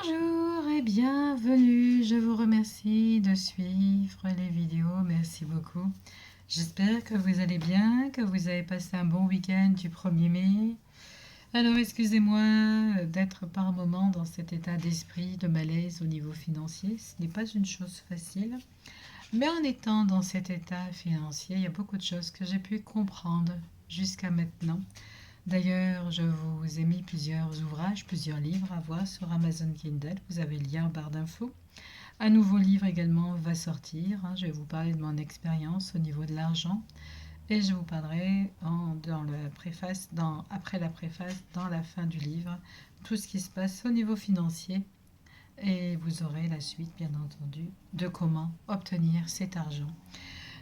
Bonjour et bienvenue, je vous remercie de suivre les vidéos, merci beaucoup. J'espère que vous allez bien, que vous avez passé un bon week-end du 1er mai. Alors excusez-moi d'être par moment dans cet état d'esprit de malaise au niveau financier, ce n'est pas une chose facile. Mais en étant dans cet état financier, il y a beaucoup de choses que j'ai pu comprendre jusqu'à maintenant. D'ailleurs, je vous ai mis plusieurs ouvrages, plusieurs livres à voir sur Amazon Kindle. Vous avez le lien en barre d'infos. Un nouveau livre également va sortir. Je vais vous parler de mon expérience au niveau de l'argent. Et je vous parlerai dans la préface, après la préface, dans la fin du livre, tout ce qui se passe au niveau financier. Et vous aurez la suite, bien entendu, de comment obtenir cet argent.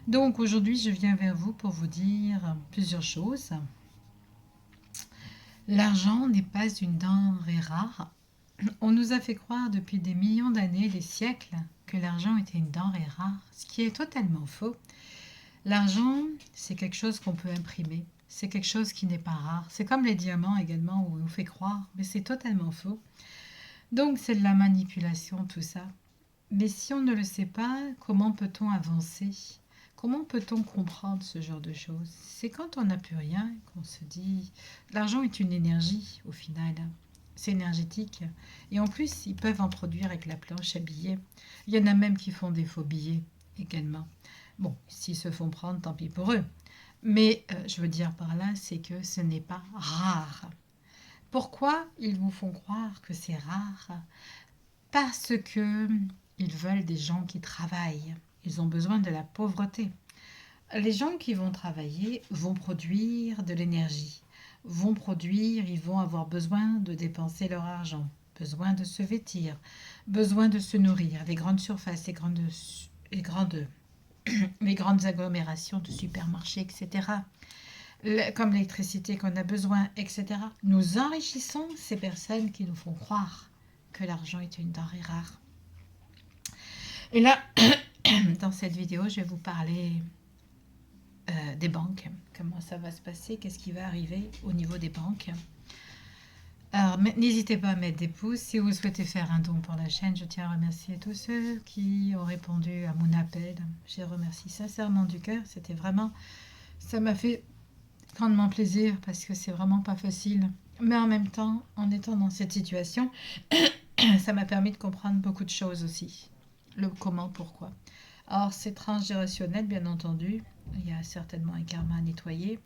Donc aujourd'hui, je viens vers vous pour vous dire plusieurs choses. L'argent n'est pas une denrée rare. On nous a fait croire depuis des millions d'années, des siècles, que l'argent était une denrée rare, ce qui est totalement faux. L'argent, c'est quelque chose qu'on peut imprimer, c'est quelque chose qui n'est pas rare. C'est comme les diamants également, où on nous fait croire, mais c'est totalement faux. Donc c'est de la manipulation tout ça. Mais si on ne le sait pas, comment peut-on avancer? Comment peut-on comprendre ce genre de choses? C'est quand on n'a plus rien qu'on se dit... L'argent est une énergie au final. C'est énergétique. Et en plus, ils peuvent en produire avec la planche à billets. Il y en a même qui font des faux billets également. Bon, s'ils se font prendre, tant pis pour eux. Mais je veux dire par là, c'est que ce n'est pas rare. Pourquoi ils vous font croire que c'est rare? Parce que ils veulent des gens qui travaillent. Ils ont besoin de la pauvreté. Les gens qui vont travailler vont produire de l'énergie, ils vont avoir besoin de dépenser leur argent, besoin de se vêtir, besoin de se nourrir. Les grandes surfaces, les grandes agglomérations de supermarchés, etc. Comme l'électricité qu'on a besoin, etc. Nous enrichissons ces personnes qui nous font croire que l'argent est une denrée rare. Et là, dans cette vidéo, je vais vous parler des banques. Comment ça va se passer? Qu'est-ce qui va arriver au niveau des banques? Alors, n'hésitez pas à mettre des pouces. Si vous souhaitez faire un don pour la chaîne, je tiens à remercier tous ceux qui ont répondu à mon appel. Je remercie sincèrement du cœur. C'était vraiment... Ça m'a fait grandement plaisir parce que c'est vraiment pas facile. Mais en même temps, en étant dans cette situation, ça m'a permis de comprendre beaucoup de choses aussi. Le comment, pourquoi. Alors, c'est transgénérationnel, bien entendu. Il y a certainement un karma à nettoyer.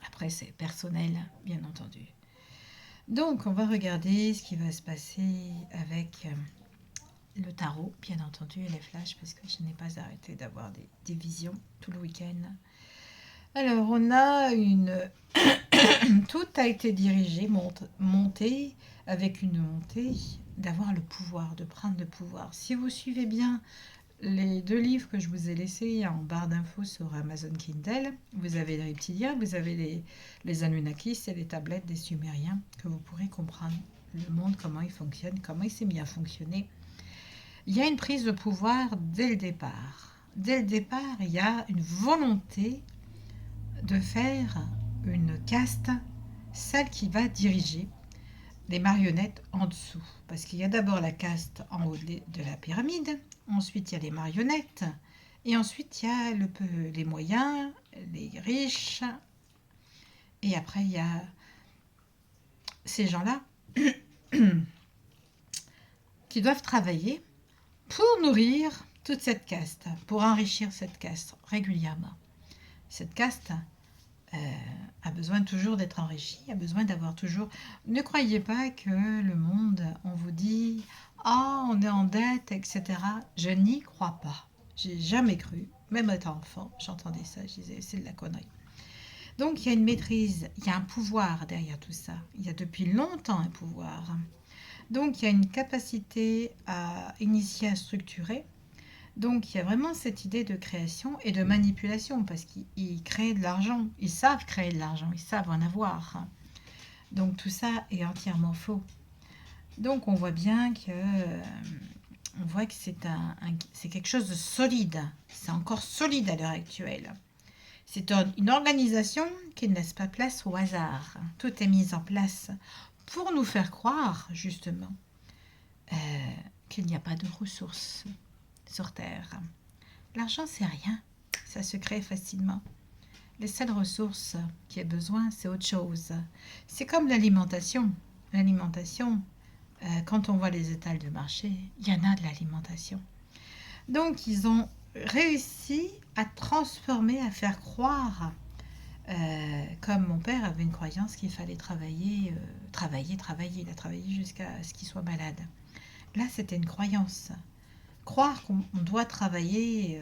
Après, c'est personnel, bien entendu. Donc, on va regarder ce qui va se passer avec le tarot, bien entendu, et les flashs, parce que je n'ai pas arrêté d'avoir des visions tout le week-end. Alors, on a une... Tout a été dirigé, monté, avec une montée, d'avoir le pouvoir, de prendre le pouvoir. Si vous suivez bien les deux livres que je vous ai laissés en barre d'infos sur Amazon Kindle, vous avez les reptiliens, vous avez les Anunnakis et les tablettes des Sumériens, que vous pourrez comprendre le monde, comment il fonctionne, comment il s'est mis à fonctionner. Il y a une prise de pouvoir dès le départ. Dès le départ, il y a une volonté de faire une caste, celle qui va diriger les marionnettes en dessous. Parce qu'il y a d'abord la caste en haut de la pyramide, ensuite il y a les marionnettes, et ensuite il y a les moyens, les riches, et après il y a ces gens-là qui doivent travailler pour nourrir toute cette caste, pour enrichir cette caste régulièrement. Cette caste a besoin toujours d'être enrichie, a besoin d'avoir toujours... Ne croyez pas que le monde, on vous dit « Ah, on est en dette, etc. » Je n'y crois pas. J'ai jamais cru. Même étant enfant, j'entendais ça, je disais « C'est de la connerie. » Donc, il y a une maîtrise, il y a un pouvoir derrière tout ça. Il y a depuis longtemps un pouvoir. Donc, il y a une capacité à initier, à structurer. Donc, il y a vraiment cette idée de création et de manipulation, parce qu'ils créent de l'argent. Ils savent créer de l'argent, ils savent en avoir. Donc, tout ça est entièrement faux. Donc, on voit bien que, c'est quelque chose de solide. C'est encore solide à l'heure actuelle. C'est une organisation qui ne laisse pas place au hasard. Tout est mis en place pour nous faire croire, justement, qu'il n'y a pas de ressources sur Terre. L'argent, c'est rien. Ça se crée facilement. Les seules ressources qui aient besoin, c'est autre chose. C'est comme l'alimentation. L'alimentation, quand on voit les étals de marché, il y en a de l'alimentation. Donc, ils ont réussi à transformer, à faire croire, comme mon père avait une croyance qu'il fallait travailler. Il a travaillé jusqu'à ce qu'il soit malade. Là, c'était une croyance. Croire qu'on doit travailler,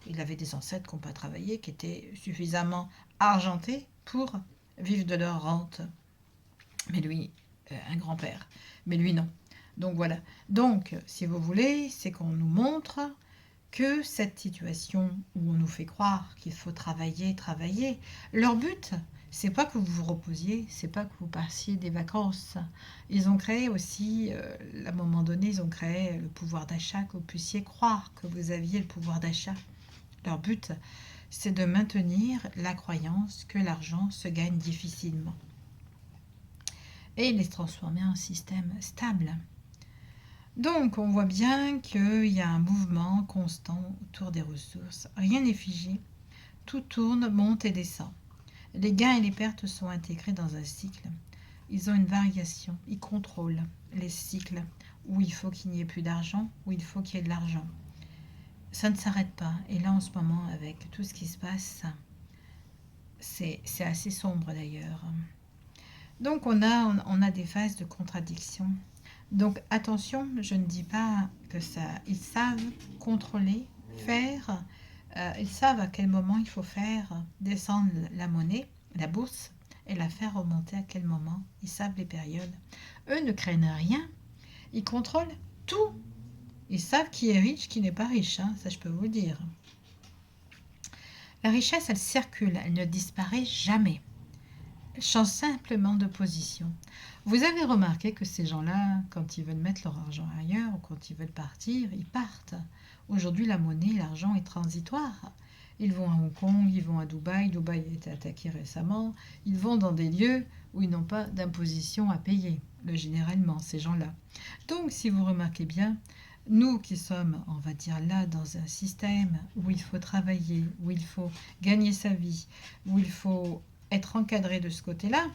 il avait des ancêtres qui n'ont pas travaillé, qui étaient suffisamment argentés pour vivre de leur rente. Mais lui, un grand-père. Mais lui, non. Donc voilà. Donc, si vous voulez, c'est qu'on nous montre que cette situation où on nous fait croire qu'il faut travailler, leur but, c'est pas que vous vous reposiez, c'est pas que vous passiez des vacances. Ils ont créé aussi, à un moment donné, ils ont créé le pouvoir d'achat, que vous puissiez croire que vous aviez le pouvoir d'achat. Leur but, c'est de maintenir la croyance que l'argent se gagne difficilement. Et les transformer en système stable. Donc, on voit bien qu'il y a un mouvement constant autour des ressources. Rien n'est figé. Tout tourne, monte et descend. Les gains et les pertes sont intégrés dans un cycle. Ils ont une variation. Ils contrôlent les cycles où il faut qu'il n'y ait plus d'argent, où il faut qu'il y ait de l'argent. Ça ne s'arrête pas. Et là, en ce moment, avec tout ce qui se passe, c'est assez sombre d'ailleurs. Donc, on a des phases de contradiction. Donc attention, je ne dis pas que ça, ils savent contrôler, faire, ils savent à quel moment il faut faire descendre la monnaie, la bourse, et la faire remonter à quel moment. Ils savent les périodes. Eux ne craignent rien, ils contrôlent tout. Ils savent qui est riche, qui n'est pas riche, hein, ça je peux vous le dire. La richesse, elle circule, elle ne disparaît jamais. Elle change simplement de position. Vous avez remarqué que ces gens-là, quand ils veulent mettre leur argent ailleurs, ou quand ils veulent partir, ils partent. Aujourd'hui, la monnaie, l'argent est transitoire. Ils vont à Hong Kong, ils vont à Dubaï. Dubaï a été attaqué récemment. Ils vont dans des lieux où ils n'ont pas d'imposition à payer, généralement, ces gens-là. Donc, si vous remarquez bien, nous qui sommes, on va dire là, dans un système où il faut travailler, où il faut gagner sa vie, où il faut être encadré de ce côté-là,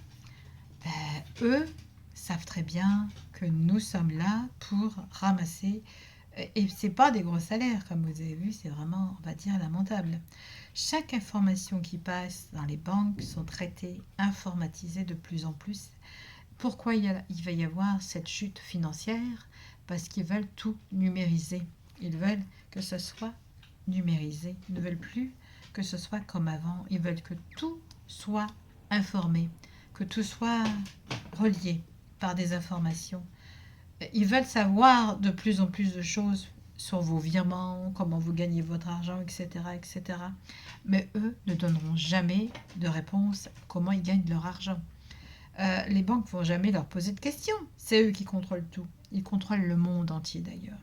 eux savent très bien que nous sommes là pour ramasser, et c'est pas des gros salaires, comme vous avez vu, c'est vraiment, on va dire, lamentable. Chaque information qui passe dans les banques sont traitées, informatisées de plus en plus. Pourquoi il va y avoir cette chute financière? Parce qu'ils veulent tout numériser. Ils veulent que ce soit numérisé. Ils ne veulent plus que ce soit comme avant. Ils veulent que tout soit informé, que tout soit relié par des informations. Ils veulent savoir de plus en plus de choses sur vos virements, comment vous gagnez votre argent, etc., etc. Mais eux ne donneront jamais de réponse à comment ils gagnent leur argent. Les banques ne vont jamais leur poser de questions. C'est eux qui contrôlent tout. Ils contrôlent le monde entier d'ailleurs.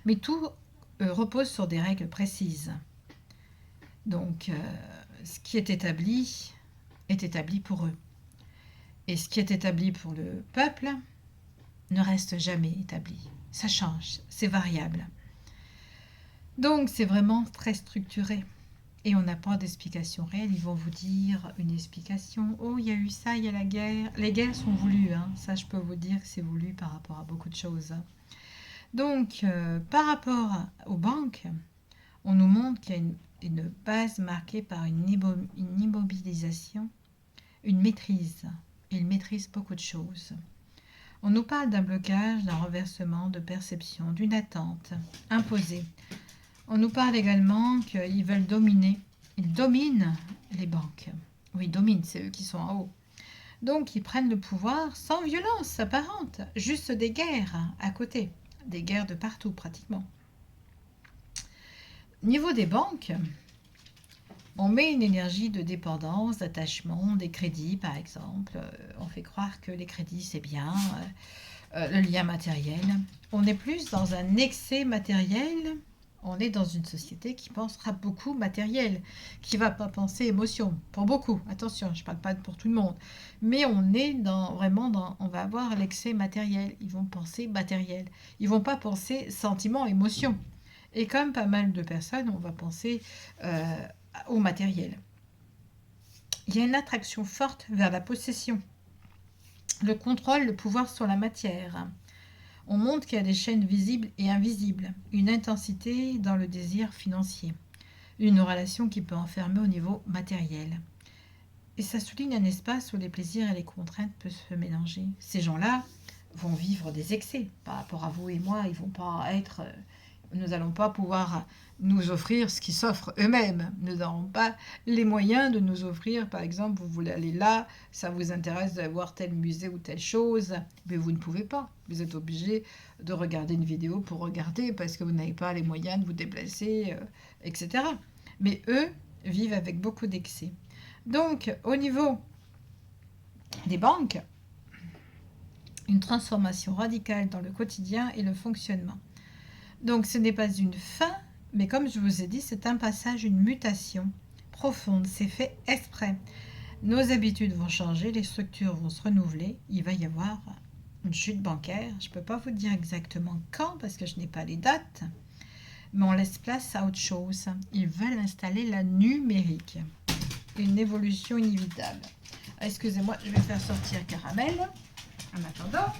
Mais tout repose sur des règles précises. Donc, ce qui est établi pour eux. Et ce qui est établi pour le peuple ne reste jamais établi. Ça change, c'est variable. Donc, c'est vraiment très structuré. Et on n'a pas d'explication réelle. Ils vont vous dire une explication. Oh, il y a eu ça, il y a la guerre. Les guerres sont voulues. Hein. Ça, je peux vous dire que c'est voulu par rapport à beaucoup de choses. Donc, par rapport aux banques, on nous montre qu'il y a une base marquée par une immobilisation, une maîtrise. Ils maîtrisent beaucoup de choses. On nous parle d'un blocage, d'un renversement de perception, d'une attente imposée. On nous parle également qu'ils veulent dominer. Ils dominent les banques. Oui, ils dominent, c'est eux qui sont en haut. Donc, ils prennent le pouvoir sans violence apparente, juste des guerres à côté. Des guerres de partout, pratiquement. Niveau des banques, on met une énergie de dépendance, d'attachement, des crédits par exemple. On fait croire que les crédits c'est bien, le lien matériel. On est plus dans un excès matériel On est dans une société qui pensera beaucoup matériel, qui va pas penser émotion, pour beaucoup. Attention, je ne parle pas pour tout le monde. Mais on est vraiment dans, on va avoir l'excès matériel. Ils vont penser matériel. Ils vont pas penser sentiment, émotion. Et comme pas mal de personnes, on va penser au matériel. Il y a une attraction forte vers la possession, le contrôle, le pouvoir sur la matière. On montre qu'il y a des chaînes visibles et invisibles, une intensité dans le désir financier, une relation qui peut enfermer au niveau matériel. Et ça souligne un espace où les plaisirs et les contraintes peuvent se mélanger. Ces gens-là vont vivre des excès par rapport à vous et moi. Ils vont pas être, nous n'allons pas pouvoir nous offrir ce qu'ils s'offrent eux-mêmes. Nous n'aurons pas les moyens de nous offrir, par exemple, vous voulez aller là, ça vous intéresse de voir tel musée ou telle chose, mais vous ne pouvez pas. Vous êtes obligé de regarder une vidéo pour regarder parce que vous n'avez pas les moyens de vous déplacer, etc. Mais eux vivent avec beaucoup d'excès. Donc, au niveau des banques, une transformation radicale dans le quotidien et le fonctionnement. Donc, ce n'est pas une fin, mais comme je vous ai dit, c'est un passage, une mutation profonde. C'est fait exprès. Nos habitudes vont changer, les structures vont se renouveler. Il va y avoir une chute bancaire. Je ne peux pas vous dire exactement quand, parce que je n'ai pas les dates, mais on laisse place à autre chose. Ils veulent installer la numérique. Une évolution inévitable. Excusez-moi, je vais faire sortir Caramel en attendant.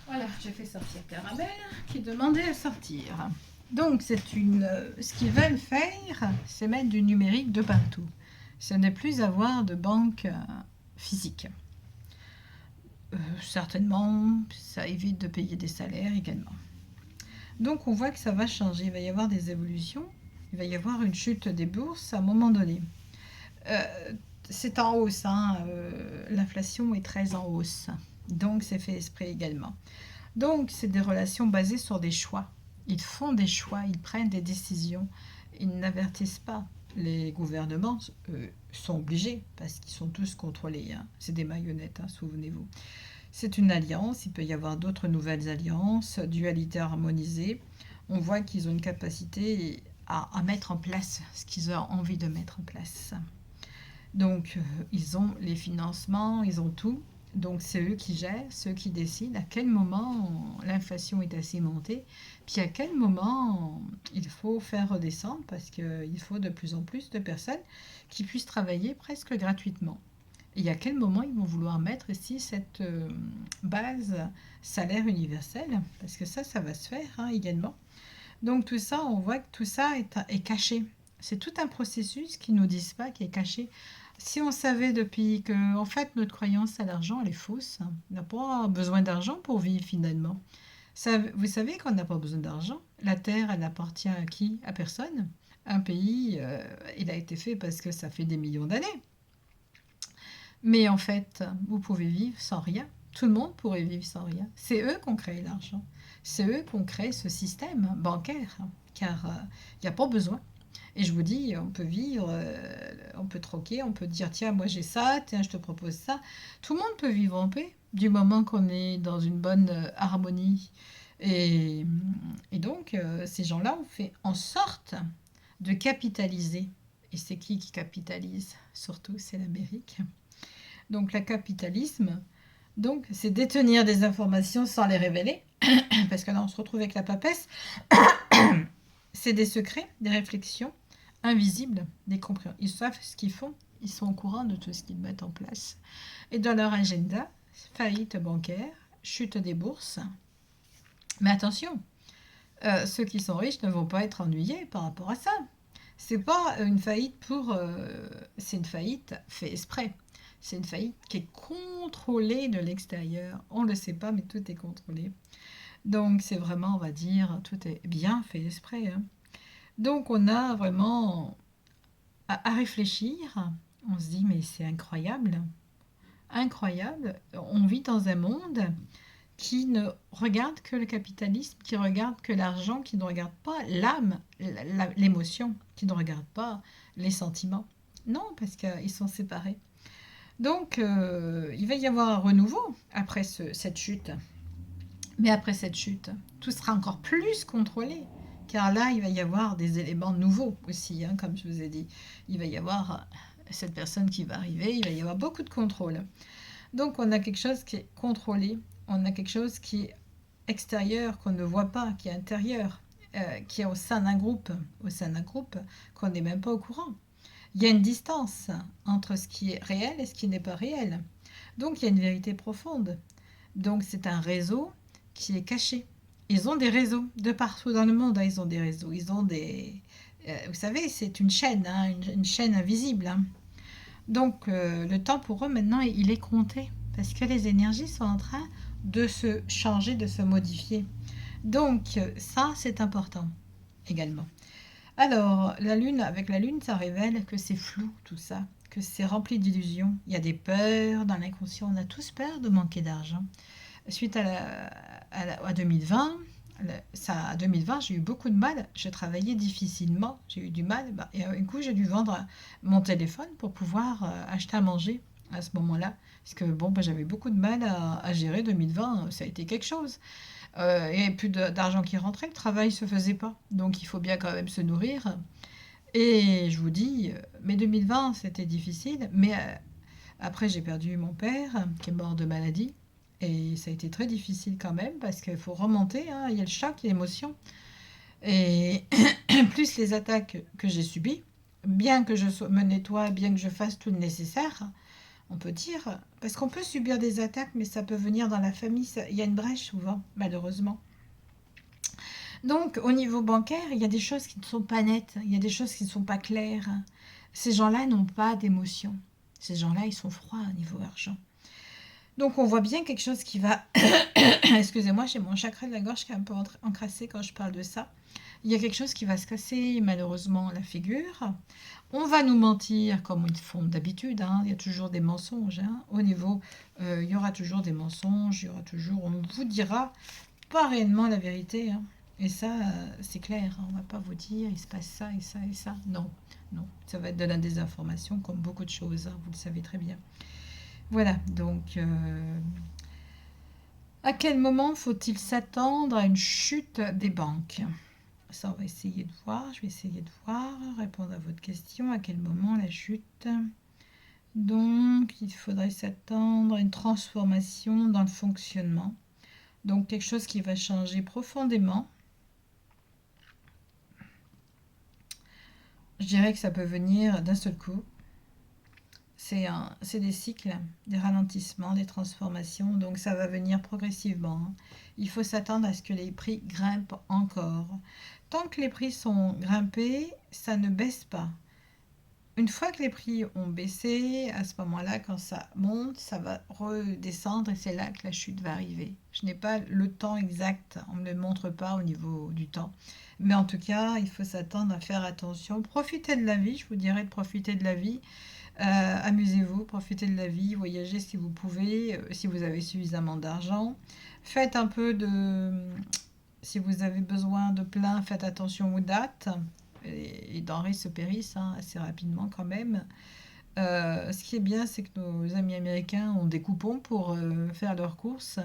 Voilà, j'ai fait sortir Caramel qui demandait à sortir. Donc, ce qu'ils veulent faire, c'est mettre du numérique de partout. Ce n'est plus avoir de banque physique. Certainement, ça évite de payer des salaires également. Donc on voit que ça va changer, il va y avoir des évolutions, il va y avoir une chute des bourses à un moment donné. C'est en hausse, hein, l'inflation est très en hausse, donc c'est fait exprès également. Donc c'est des relations basées sur des choix. Ils font des choix, ils prennent des décisions, ils n'avertissent pas. Les gouvernements sont obligés parce qu'ils sont tous contrôlés. Hein. C'est des marionnettes, hein, souvenez-vous. C'est une alliance, il peut y avoir d'autres nouvelles alliances, dualité harmonisée. On voit qu'ils ont une capacité à mettre en place ce qu'ils ont envie de mettre en place. Donc, ils ont les financements, ils ont tout. Donc, c'est eux qui gèrent, ceux qui décident à quel moment l'inflation est assez montée, puis à quel moment il faut faire redescendre, parce qu'il faut de plus en plus de personnes qui puissent travailler presque gratuitement. Et à quel moment ils vont vouloir mettre ici cette base salaire universel, parce que ça va se faire hein, également. Donc tout ça, on voit que tout ça est caché. C'est tout un processus qu'ils ne nous disent pas, qui est caché. Si on savait depuis que, en fait, notre croyance à l'argent, elle est fausse. Hein. On n'a pas besoin d'argent pour vivre finalement. Ça, vous savez qu'on n'a pas besoin d'argent. La terre, elle appartient à qui? À personne. Un pays, il a été fait parce que ça fait des millions d'années. Mais en fait, vous pouvez vivre sans rien. Tout le monde pourrait vivre sans rien. C'est eux qui ont créé l'argent. C'est eux qui ont créé ce système bancaire. Car il n'y a pas besoin. Et je vous dis, on peut vivre, on peut troquer, on peut dire, tiens, moi j'ai ça, tiens, je te propose ça. Tout le monde peut vivre en paix, du moment qu'on est dans une bonne harmonie. Et, et donc, ces gens-là ont fait en sorte de capitaliser. Et c'est qui capitalise? Surtout, c'est l'Amérique. Donc, le capitalisme, donc, c'est détenir des informations sans les révéler, parce que là, on se retrouve avec la papesse. C'est des secrets, des réflexions invisibles, des compréhensions. Ils savent ce qu'ils font, ils sont au courant de tout ce qu'ils mettent en place. Et dans leur agenda, faillite bancaire, chute des bourses. Mais attention, ceux qui sont riches ne vont pas être ennuyés par rapport à ça. C'est pas une faillite c'est une faillite fait exprès. C'est une faillite qui est contrôlée de l'extérieur. On ne le sait pas, mais tout est contrôlé. Donc c'est vraiment, on va dire, tout est bien fait exprès. Hein. Donc on a vraiment à réfléchir. On se dit, mais c'est incroyable. Incroyable. On vit dans un monde qui ne regarde que le capitalisme, qui regarde que l'argent, qui ne regarde pas l'âme, l'émotion, qui ne regarde pas les sentiments, Non, parce qu'ils sont séparés. Donc, il va y avoir un renouveau après cette chute. Mais après cette chute, tout sera encore plus contrôlé. Car là, il va y avoir des éléments nouveaux aussi, hein, comme je vous ai dit. Il va y avoir cette personne qui va arriver, il va y avoir beaucoup de contrôle. Donc, on a quelque chose qui est contrôlé, on a quelque chose qui est extérieur, qu'on ne voit pas, qui est intérieur, qui est au sein d'un groupe qu'on n'est même pas au courant. Il y a une distance entre ce qui est réel et ce qui n'est pas réel. Donc, il y a une vérité profonde. Donc, c'est un réseau qui est caché. Ils ont des réseaux de partout dans le monde. Hein, ils ont des réseaux. Ils ont des... vous savez, c'est une chaîne, hein, une chaîne invisible. Hein. Donc, le temps pour eux, maintenant, il est compté. Parce que les énergies sont en train de se changer, de se modifier. Donc, ça, c'est important également. Alors, la Lune, avec la Lune, ça révèle que c'est flou tout ça, que c'est rempli d'illusions. Il y a des peurs dans l'inconscient. On a tous peur de manquer d'argent. Suite à 2020, à 2020, j'ai eu beaucoup de mal. Je travaillais difficilement. J'ai eu du mal. Et un coup, j'ai dû vendre mon téléphone pour pouvoir acheter à manger à ce moment-là. Parce que bon, j'avais beaucoup de mal à gérer 2020. Ça a été quelque chose. Et plus d'argent qui rentrait, le travail ne se faisait pas. Donc il faut bien quand même se nourrir. Et je vous dis, mais 2020, c'était difficile. Mais après, j'ai perdu mon père, qui est mort de maladie. Et ça a été très difficile quand même, parce qu'il faut remonter, hein, il y a le choc, l'émotion. Et plus les attaques que j'ai subies, bien que je me nettoie, bien que je fasse tout le nécessaire, on peut dire, parce qu'on peut subir des attaques, mais ça peut venir dans la famille, il y a une brèche souvent, malheureusement. Donc, au niveau bancaire, il y a des choses qui ne sont pas nettes, il y a des choses qui ne sont pas claires. Ces gens-là n'ont pas d'émotion. Ces gens-là, ils sont froids au niveau argent. Donc, on voit bien quelque chose qui va... Excusez-moi, j'ai mon chakra de la gorge qui est un peu encrassé quand je parle de ça. Il y a quelque chose qui va se casser, malheureusement, la figure. On va nous mentir comme ils font d'habitude. Hein. Il y a toujours des mensonges. Hein. Au niveau, il y aura toujours des mensonges. Il y aura toujours... On vous dira pas réellement la vérité. Hein. Et ça, c'est clair. Hein. On ne va pas vous dire, il se passe ça et ça et ça. Non, non. Ça va être de la désinformation, comme beaucoup de choses. Hein. Vous le savez très bien. Voilà, donc... à quel moment faut-il s'attendre à une chute des banques? Ça, on va essayer de voir. Je vais essayer de voir, répondre à votre question. À quel moment la chute? Donc, il faudrait s'attendre à une transformation dans le fonctionnement. Donc, quelque chose qui va changer profondément. Je dirais que ça peut venir d'un seul coup. C'est des cycles, des ralentissements, des transformations, donc ça va venir progressivement. Hein. Il faut s'attendre à ce que les prix grimpent encore. Tant que les prix sont grimpés, ça ne baisse pas. Une fois que les prix ont baissé, à ce moment-là, quand ça monte, ça va redescendre et c'est là que la chute va arriver. Je n'ai pas le temps exact, on ne me le montre pas au niveau du temps. Mais en tout cas, il faut s'attendre à faire attention. Profitez de la vie, je vous dirais de profiter de la vie. Amusez-vous, profitez de la vie, voyagez si vous pouvez, si vous avez suffisamment d'argent. Faites un peu de... Si vous avez besoin de plein, faites attention aux dates. Les denrées se périssent hein, assez rapidement quand même. Ce qui est bien, c'est que nos amis américains ont des coupons pour faire leurs courses.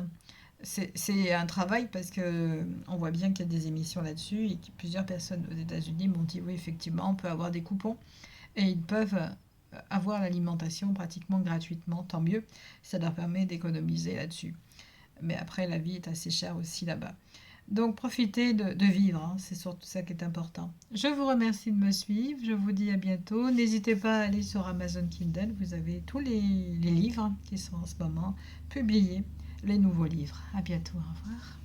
C'est un travail parce que on voit bien qu'il y a des émissions là-dessus et que plusieurs personnes aux États-Unis m'ont dit oui, effectivement, on peut avoir des coupons et ils peuvent avoir l'alimentation pratiquement gratuitement, tant mieux, ça leur permet d'économiser là-dessus. Mais après, la vie est assez chère aussi là-bas. Donc, profitez de vivre, hein, c'est surtout ça qui est important. Je vous remercie de me suivre, je vous dis à bientôt. N'hésitez pas à aller sur Amazon Kindle, vous avez tous les livres qui sont en ce moment publiés, les nouveaux livres. À bientôt, au revoir.